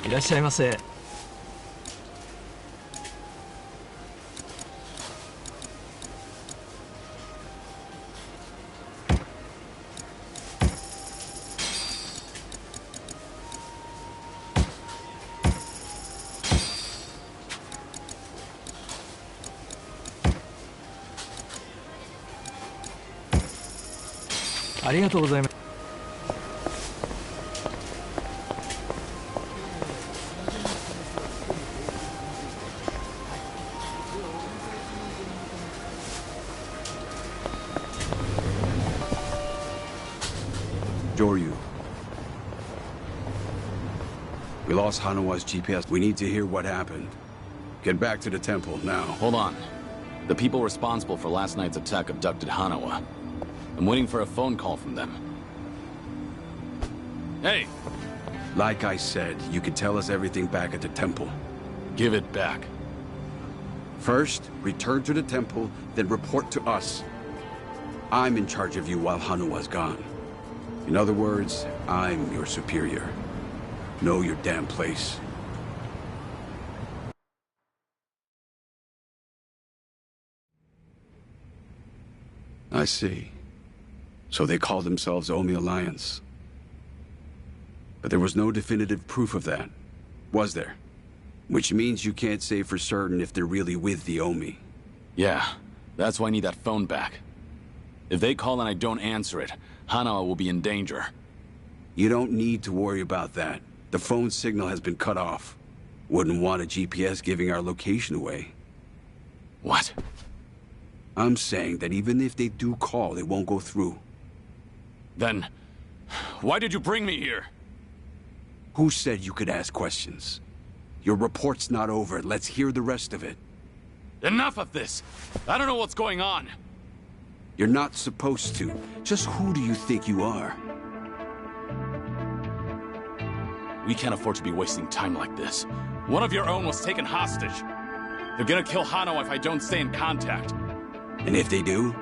いらっしゃいませ。ありがとうございます。Joryu. We lost Hanawa's GPS. We need to hear what happened. Get back to the temple now. Hold on. The people responsible for last night's attack abducted Hanawa. I'm waiting for a phone call from them. Hey! Like I said, you can tell us everything back at the temple. Give it back. First, return to the temple, then report to us. I'm in charge of you while Hanawa's gone. In other words, I'm your superior. Know your damn place. I see. So they call themselves Omi Alliance. But there was no definitive proof of that, was there? Which means you can't say for certain if they're really with the Omi. Yeah, that's why I need that phone back. If they call and I don't answer it, Hanawa will be in danger. You don't need to worry about that. The phone signal has been cut off. Wouldn't want a GPS giving our location away. What? I'm saying that even if they do call, it won't go through. Then, why did you bring me here? Who said you could ask questions? Your report's not over. Let's hear the rest of it. Enough of this! I don't know what's going on. You're not supposed to. Just who do you think you are? We can't afford to be wasting time like this. One of your own was taken hostage. They're gonna kill Hano if I don't stay in contact. And if they do,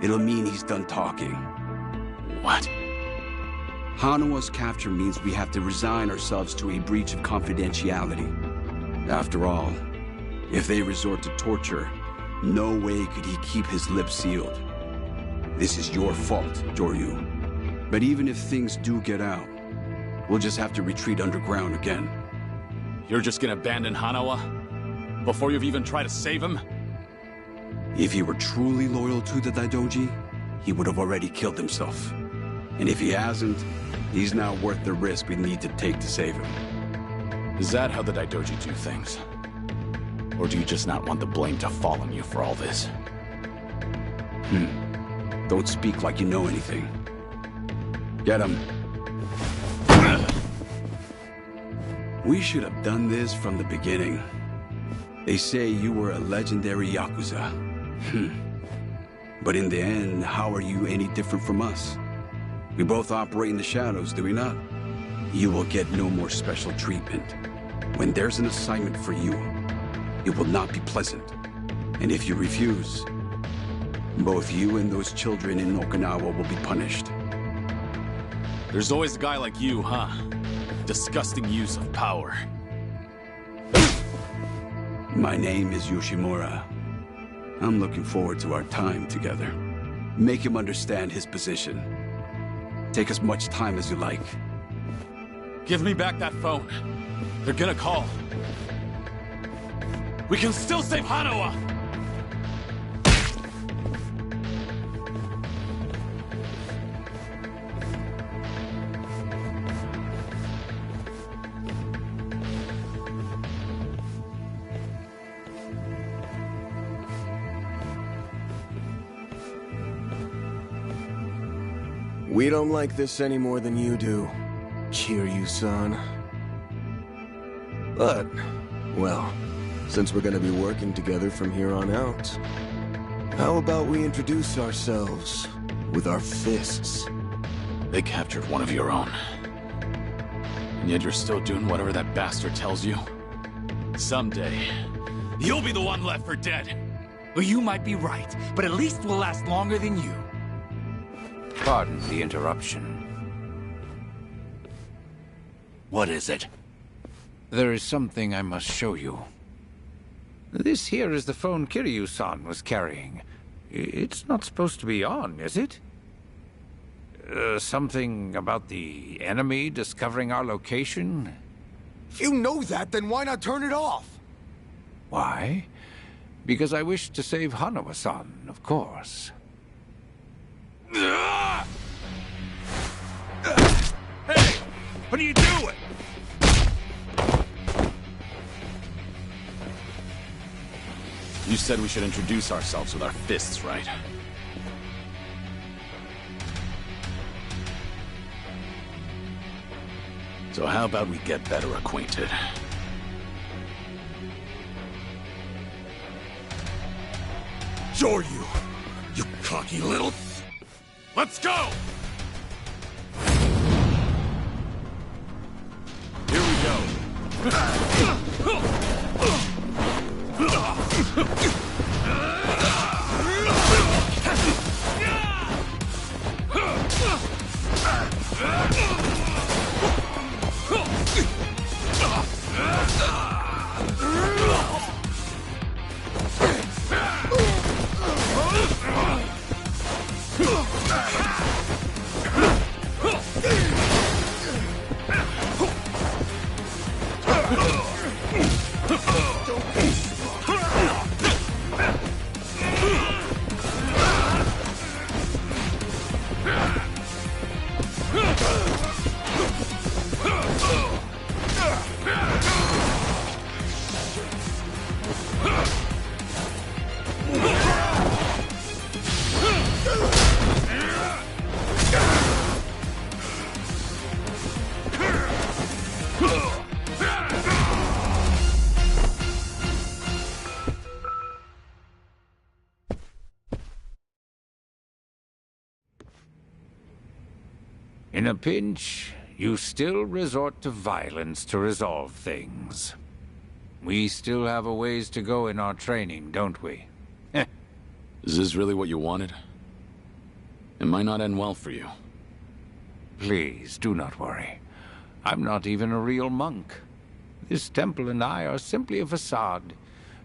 it'll mean he's done talking. What? Hanawa's capture means we have to resign ourselves to a breach of confidentiality. After all, if they resort to torture, no way could he keep his lips sealed. This is your fault, Joryu. But even if things do get out, we'll just have to retreat underground again. You're just gonna abandon Hanawa? Before you've even tried to save him? If he were truly loyal to the Daidoji, he would have already killed himself. And if he hasn't, he's not worth the risk we need to take to save him. Is that how the Daidoji do things? Or do you just not want the blame to fall on you for all this? Don't speak like you know anything. Get him. We should have done this from the beginning. They say you were a legendary Yakuza. But in the end, how are you any different from us? We both operate in the shadows, do we not? You will get no more special treatment. When there's an assignment for you, it will not be pleasant. And if you refuse, both you and those children in Okinawa will be punished. There's always a guy like you, huh? Disgusting use of power. My name is Yoshimura. I'm looking forward to our time together. Make him understand his position. Take as much time as you like. Give me back that phone. They're gonna call. We can still save Hanawa! We don't like this any more than you do, Kiryu-san. But, well, since we're gonna be working together from here on out, how about we introduce ourselves with our fists? They captured one of your own. And yet you're still doing whatever that bastard tells you? Someday, you'll be the one left for dead! Well, you might be right, but at least we'll last longer than you. Pardon the interruption. What is it? There is something I must show you. This here is the phone Kiryu-san was carrying. It's not supposed to be on, is it? Something about the enemy discovering our location? If you know that, then why not turn it off? Why? Because I wish to save Hanawa-san, of course. Hey! What are you doing? You said we should introduce ourselves with our fists, right? So how about we get better acquainted? Sure you cocky little... Let's go! Here we go. In a pinch, you still resort to violence to resolve things. We still have a ways to go in our training, don't we? Is this really what you wanted? It might not end well for you. Please, do not worry. I'm not even a real monk. This temple and I are simply a facade.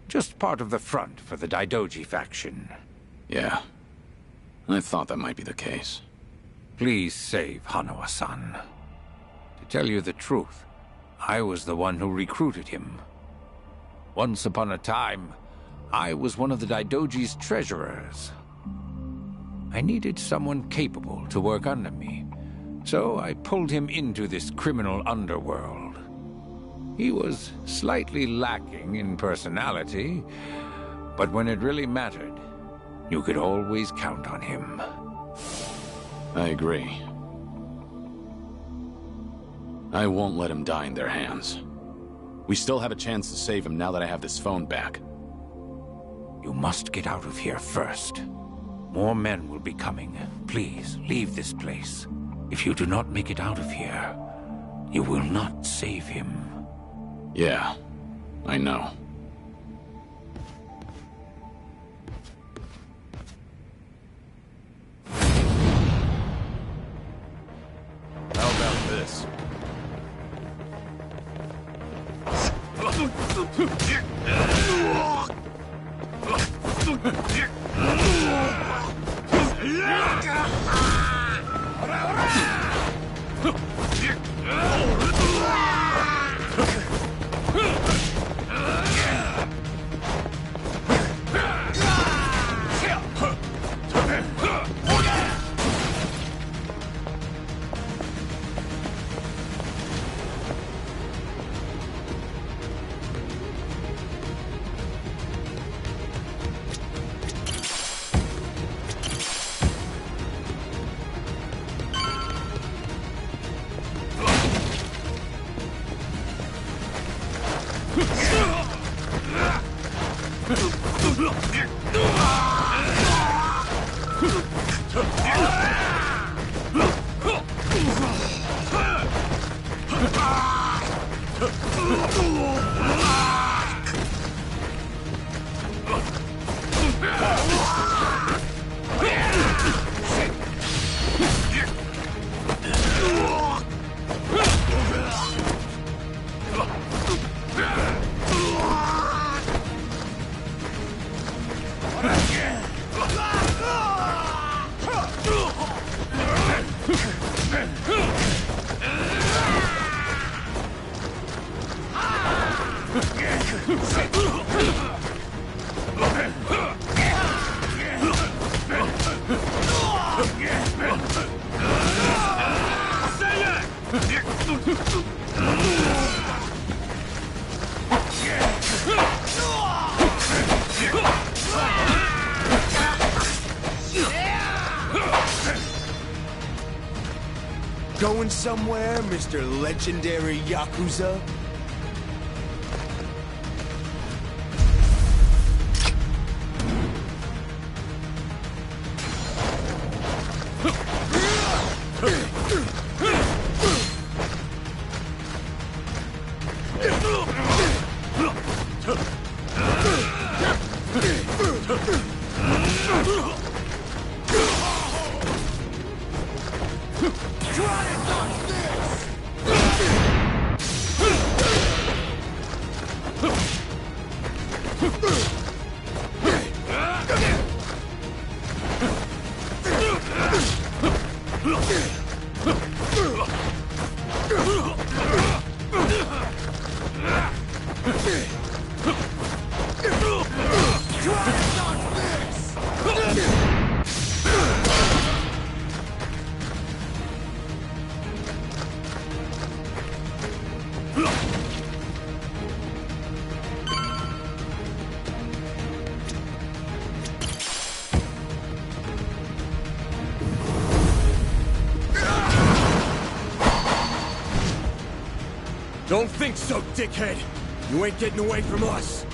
Just part of the front for the Daidoji faction. Yeah. I thought that might be the case. Please save Hanawa-san. To tell you the truth, I was the one who recruited him. Once upon a time, I was one of the Daidoji's treasurers. I needed someone capable to work under me, so I pulled him into this criminal underworld. He was slightly lacking in personality, but when it really mattered, you could always count on him. I agree. I won't let him die in their hands. We still have a chance to save him now that I have this phone back. You must get out of here first. More men will be coming. Please, leave this place. If you do not make it out of here, you will not save him. Yeah, I know. How about this? Going somewhere, Mr. Legendary Yakuza? Don't think so, dickhead! You ain't getting away from us!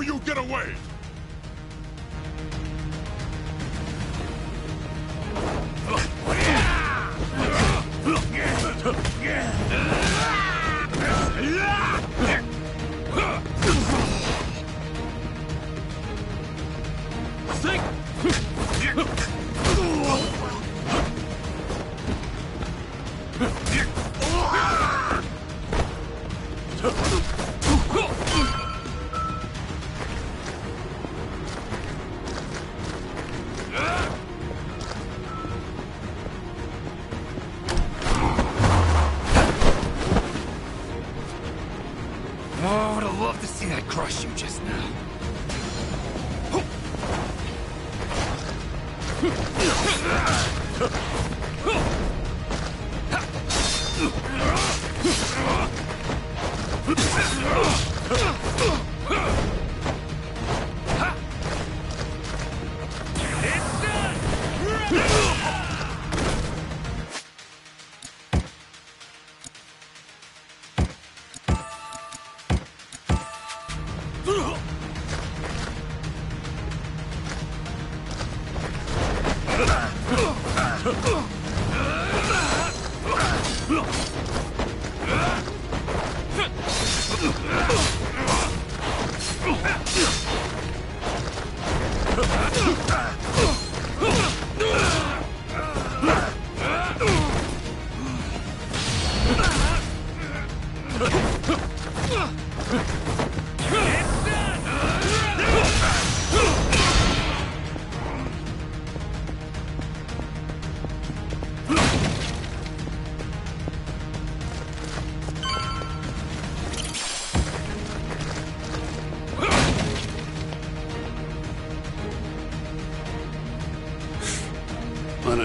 You get away! Oh, I would have loved to see that crush you just now.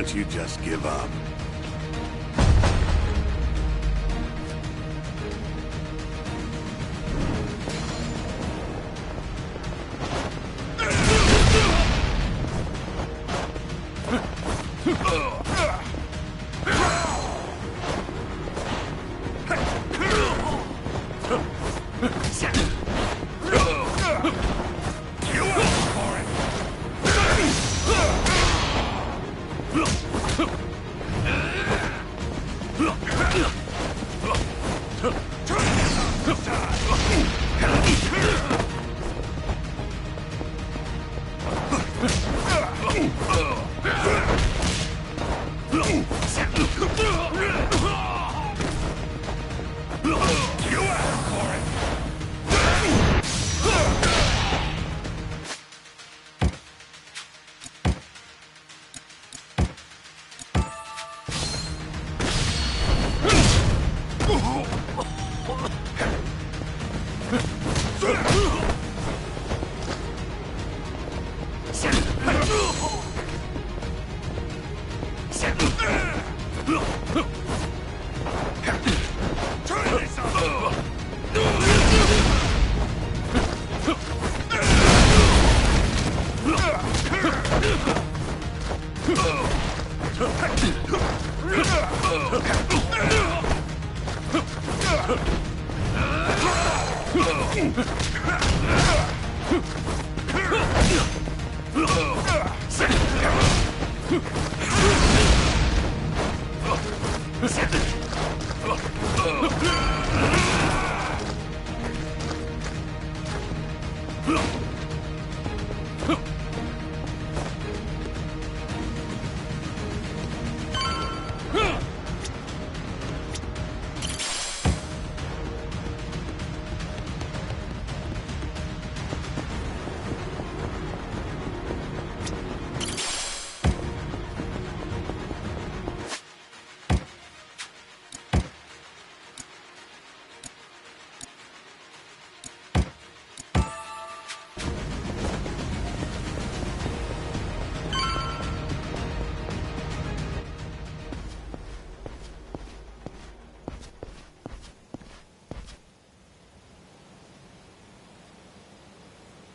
don't you just give up?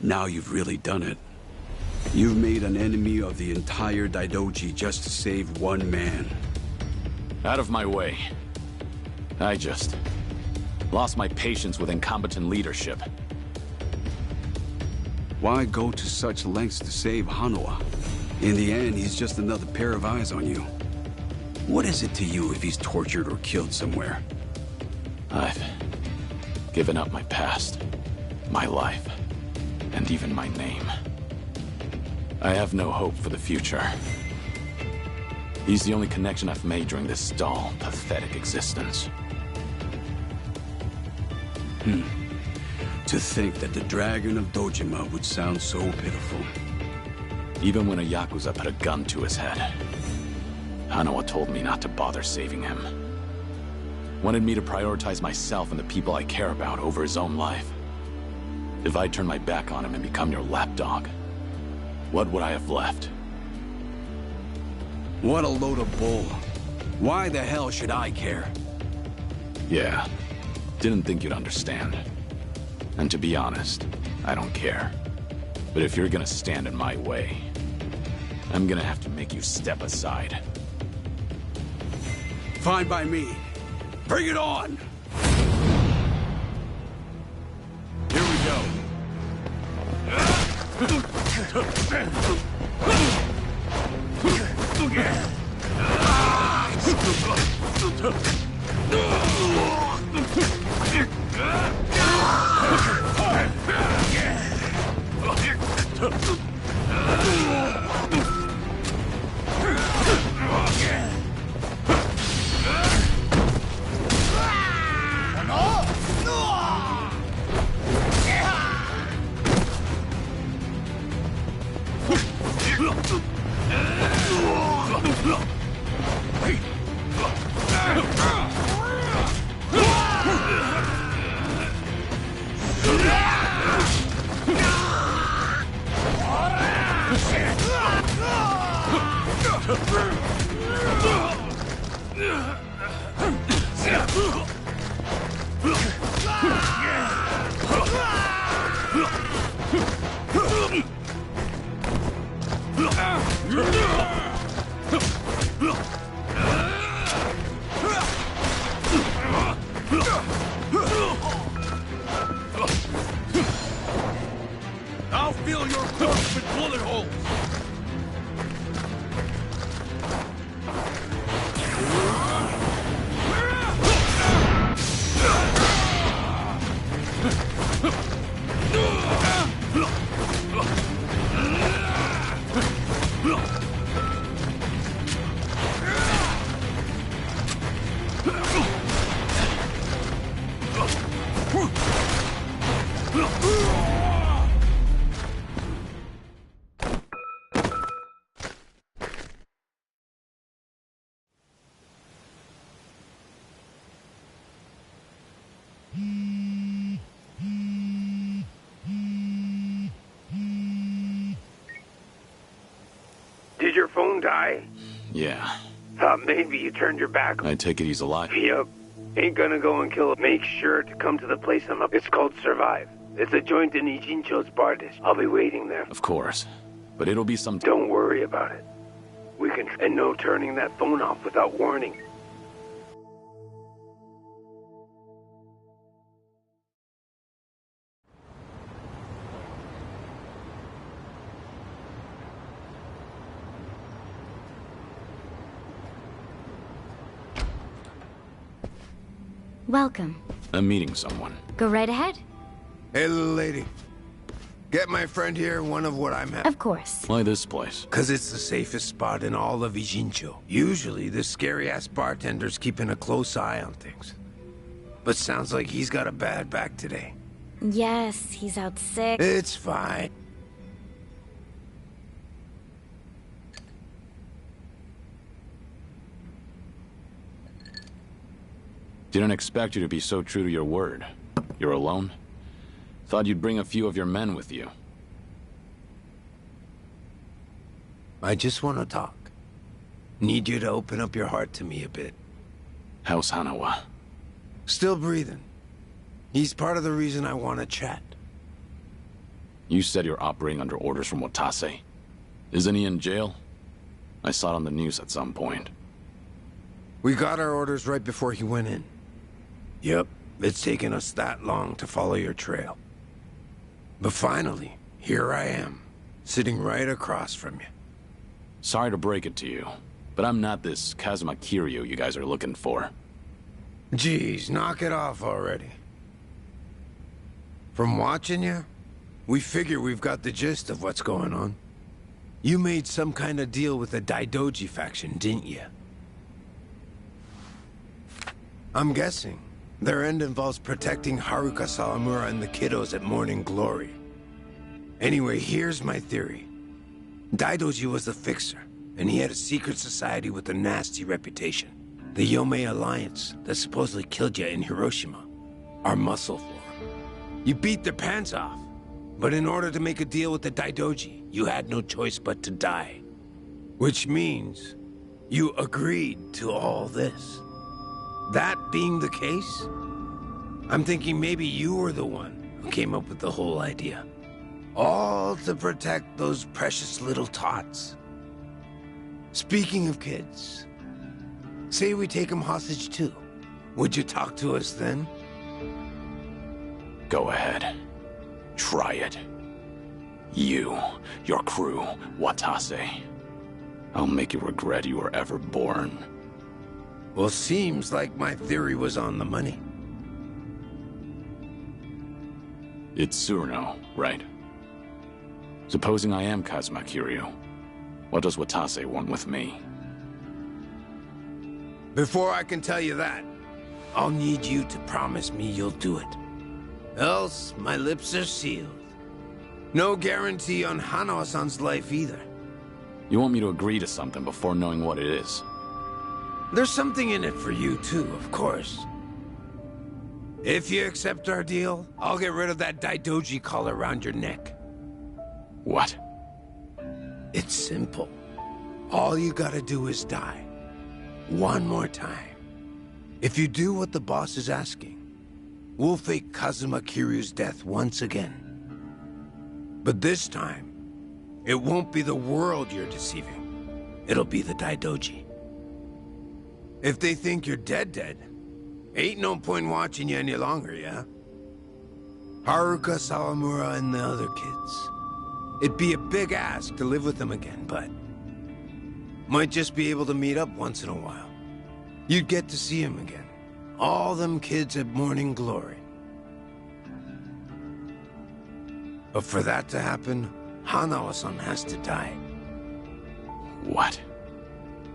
Now you've really done it. You've made an enemy of the entire Daidoji just to save one man. Out of my way. I just lost my patience with incompetent leadership. Why go to such lengths to save Hanoa? In the end, he's just another pair of eyes on you. What is it to you if he's tortured or killed somewhere? I've given up my past, my life, and even my name. I have no hope for the future. He's the only connection I've made during this dull, pathetic existence. To think that the Dragon of Dojima would sound so pitiful. Even when a Yakuza put a gun to his head, Hanoa told me not to bother saving him. Wanted me to prioritize myself and the people I care about over his own life. If I turn my back on him and become your lapdog, what would I have left? What a load of bull. Why the hell should I care? Yeah, didn't think you'd understand. And to be honest, I don't care. But if you're gonna stand in my way, I'm gonna have to make you step aside. Fine by me. Bring it on! Here we go. I'll fill your corpse with bullet holes! Did your phone die? Yeah. Thought maybe you turned your back. I take it he's alive. Yep. Ain't gonna go and kill him. Make sure to come to the place I'm up. It's called Survive. It's a joint in Ijincho's bar dish. I'll be waiting there. Of course. But it'll be some... Don't worry about it. We can... And no turning that phone off without warning. Welcome. I'm meeting someone. Go right ahead. Hey, little lady. Get my friend here one of what I'm having. Of course. Why this place? Cause it's the safest spot in all of Ijincho. Usually, the scary-ass bartender's keeping a close eye on things. But sounds like he's got a bad back today. Yes, he's out sick. It's fine. Didn't expect you to be so true to your word. You're alone? Thought you'd bring a few of your men with you. I just want to talk. Need you to open up your heart to me a bit. How's Hanawa? Still breathing. He's part of the reason I want to chat. You said you're operating under orders from Watase. Isn't he in jail? I saw it on the news at some point. We got our orders right before he went in. Yep, it's taken us that long to follow your trail. But finally, here I am, sitting right across from you. Sorry to break it to you, but I'm not this Kazuma Kiryu you guys are looking for. Geez, knock it off already. From watching you, we figure we've got the gist of what's going on. You made some kind of deal with the Daidoji faction, didn't you? I'm guessing their end involves protecting Haruka Sawamura and the kiddos at Morning Glory. Anyway, here's my theory. Daidoji was the fixer, and he had a secret society with a nasty reputation. The Yomei Alliance that supposedly killed you in Hiroshima. Our muscle for him. You beat their pants off, but in order to make a deal with the Daidoji, you had no choice but to die. Which means you agreed to all this. That being the case, I'm thinking maybe you were the one who came up with the whole idea. All to protect those precious little tots. Speaking of kids, say we take them hostage too. Would you talk to us then? Go ahead. Try it. You, your crew, Watase. I'll make you regret you were ever born. Well, seems like my theory was on the money. It's Tsuruno, right? Supposing I am Kazuma Kiryu, what does Watase want with me? Before I can tell you that, I'll need you to promise me you'll do it. Else, my lips are sealed. No guarantee on Hanawa-san's life either. You want me to agree to something before knowing what it is? There's something in it for you too, of course. If you accept our deal, I'll get rid of that Daidoji collar around your neck. What? It's simple. All you gotta do is die. One more time. If you do what the boss is asking, we'll fake Kazuma Kiryu's death once again. But this time, it won't be the world you're deceiving. It'll be the Daidoji. If they think you're dead, Ain't no point watching you any longer, yeah? Haruka, Sawamura, and the other kids. It'd be a big ask to live with them again, but... might just be able to meet up once in a while. You'd get to see him again. All them kids at Morning Glory. But for that to happen, Hanawa-san has to die. What?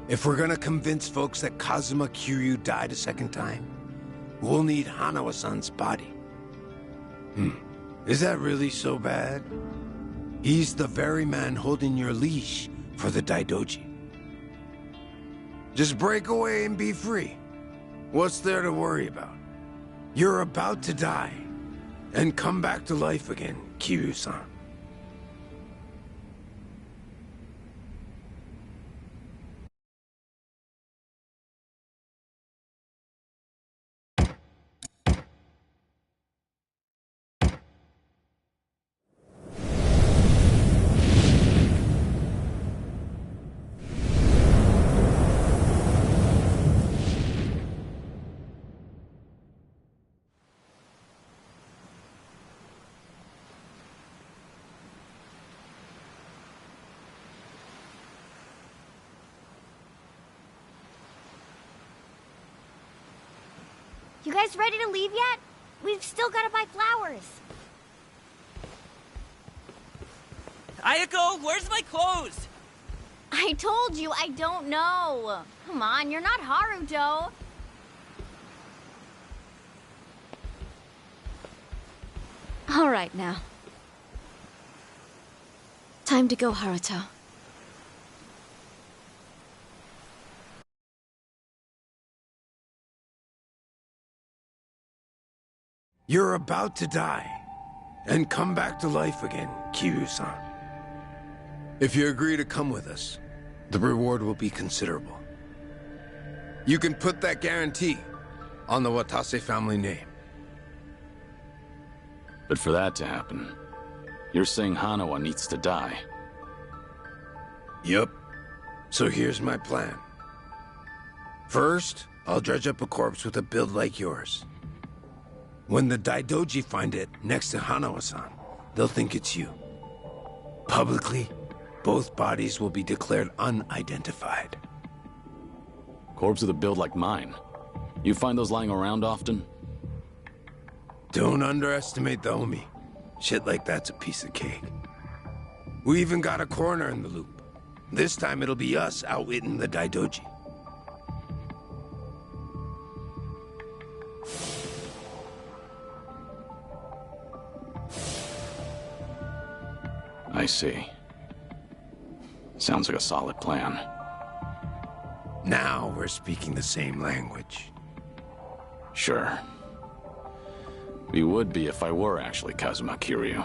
If we're gonna convince folks that Kazuma Kiryu died a second time, we'll need Hanawa-san's body. Is that really so bad? He's the very man holding your leash for the Daidoji. Just break away and be free. What's there to worry about? You're about to die and come back to life again, Kiryu-san. You guys ready to leave yet? We've still gotta buy flowers. Ayako, where's my clothes? I told you, I don't know. Come on, you're not Haruto. All right now. Time to go, Haruto. You're about to die and come back to life again, Kiryu-san. If you agree to come with us, the reward will be considerable. You can put that guarantee on the Watase family name. But for that to happen, you're saying Hanawa needs to die. Yup. So here's my plan. First, I'll dredge up a corpse with a build like yours. When the Daidoji find it next to Hanawa-san, they'll think it's you. Publicly, both bodies will be declared unidentified. Corpse with a build like mine. You find those lying around often? Don't underestimate the Omi. Shit like that's a piece of cake. We even got a coroner in the loop. This time it'll be us outwitting the Daidoji. I see. Sounds like a solid plan. Now we're speaking the same language. Sure. We would be if I were actually Kazuma Kiryu.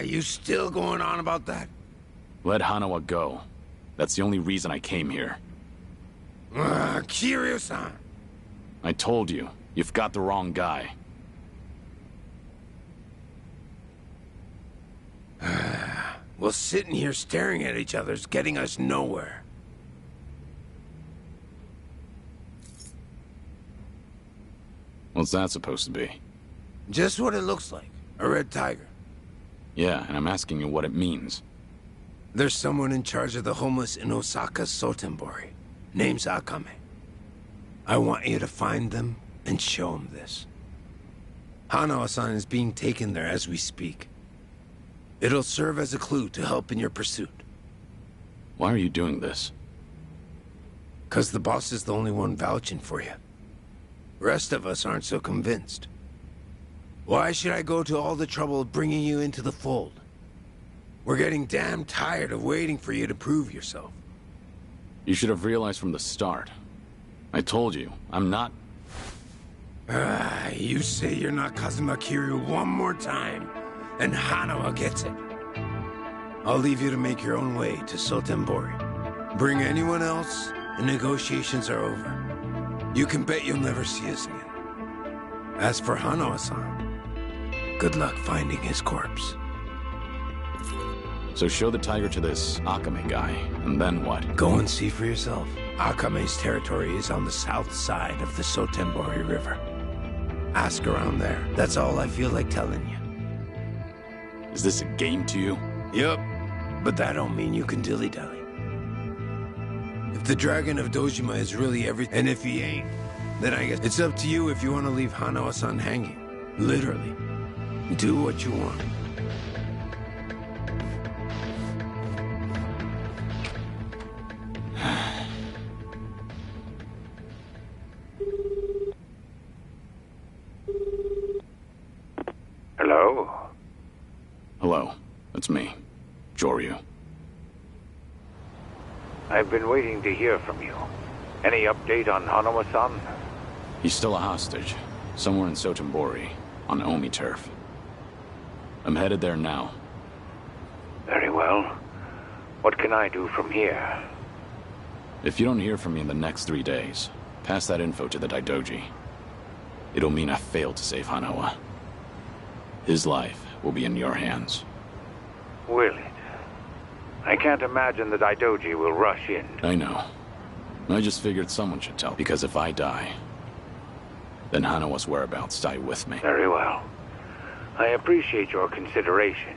You still going on about that? Let Hanawa go. That's the only reason I came here. Kiryu-san! I told you, you've got the wrong guy. Well, sitting here staring at each other's getting us nowhere. What's that supposed to be? Just what it looks like. A red tiger. Yeah, and I'm asking you what it means. There's someone in charge of the homeless in Osaka Sotenbori. Name's Akame. I want you to find them and show them this. Hanawa-san is being taken there as we speak. It'll serve as a clue to help in your pursuit. Why are you doing this? 'Cause the boss is the only one vouching for you. Rest of us aren't so convinced. Why should I go to all the trouble of bringing you into the fold? We're getting damn tired of waiting for you to prove yourself. You should have realized from the start. I told you, I'm not... You say you're not Kazuma Kiryu one more time, and Hanawa gets it. I'll leave you to make your own way to Sotenbori. Bring anyone else, and negotiations are over. You can bet you'll never see us again. As for Hanawa-san, good luck finding his corpse. So show the tiger to this Akame guy, and then what? Go and see for yourself. Akame's territory is on the south side of the Sotembori River. Ask around there. That's all I feel like telling you. Is this a game to you? Yup. But that don't mean you can dilly-dally. If the Dragon of Dojima is really everything, and if he ain't, then I guess it's up to you if you want to leave Hanawa-san hanging. Literally. Do what you want. Hello? Hello, it's me, Joryu. I've been waiting to hear from you. Any update on Hanawa-san? He's still a hostage, somewhere in Sotembori, on Omi turf. I'm headed there now. Very well. What can I do from here? If you don't hear from me in the next 3 days, pass that info to the Daidoji. It'll mean I failed to save Hanawa. His life will be in your hands. Will it? I can't imagine the Daidoji will rush in. I know. I just figured someone should tell, because if I die, then Hanawa's whereabouts die with me. Very well. I appreciate your consideration.